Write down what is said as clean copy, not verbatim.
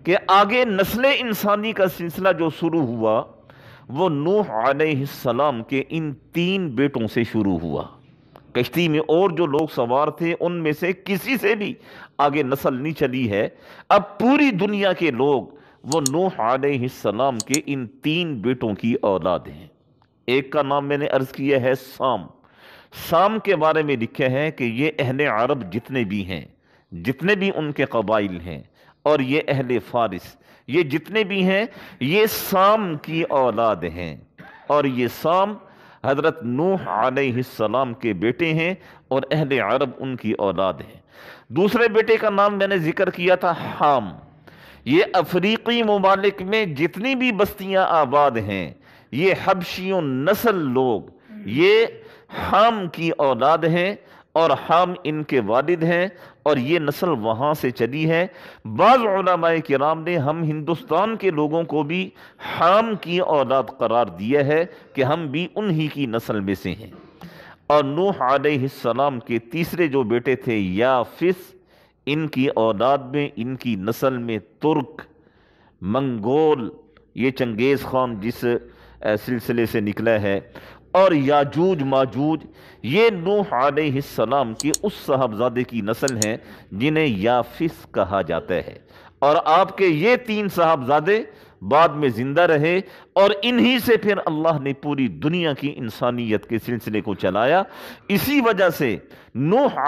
کہ آگے نسل انسانی کا سلسلہ جو شروع ہوا وہ نوح علیہ السلام کے ان 3 بیٹوں سے شروع ہوا۔ کشتی میں اور جو لوگ سوار تھے ان میں سے کسی سے بھی آگے نسل نہیں چلی ہے۔ اب پوری دنیا کے لوگ وہ نوح علیہ السلام کے ان 3 بیٹوں کی اولاد ہیں۔ ایک کا نام میں نے عرض کیا ہے سام۔ سام کے بارے میں لکھا ہے کہ یہ اہل عرب جتنے بھی ہیں، جتنے بھی ان کے قبائل ہیں، اور یہ اہل فارس، یہ جتنے بھی ہیں، یہ سام کی اولاد ہیں، اور یہ سام حضرت نوح علیہ السلام کے بیٹے ہیں اور اہل عرب ان کی اولاد ہیں۔ دوسرے بیٹے کا نام میں نے ذکر کیا تھا حام۔ یہ افریقی ممالک میں جتنی بھی بستیاں آباد ہیں، یہ حبشیوں نسل لوگ یہ حام کی اولاد ہیں، اور حام ان کے والد ہیں، اور یہ نسل وہاں سے چلی ہے۔ بعض علماء کرام نے ہم ہندوستان کے لوگوں کو بھی حام کی اولاد قرار دیا ہے کہ ہم بھی انہی کی نسل میں سے ہیں۔ اور نوح علیہ السلام کے تیسرے جو بیٹے تھے یافس، ان کی اولاد میں، ان کی نسل میں ترک، منگول، یہ چنگیز خان جس سلسلے سے نکلا ہے، اور یاجوج ماجوج، یہ نوح علیہ السلام کے اس صاحبزادے کی نسل ہیں جنہیں یافس کہا جاتا ہے۔ اور آپ کے یہ 3 صاحبزادے بعد میں زندہ رہے، اور انہی سے پھر اللہ نے پوری دنیا کی انسانیت کے سلسلے کو چلایا۔ اسی وجہ سے نوح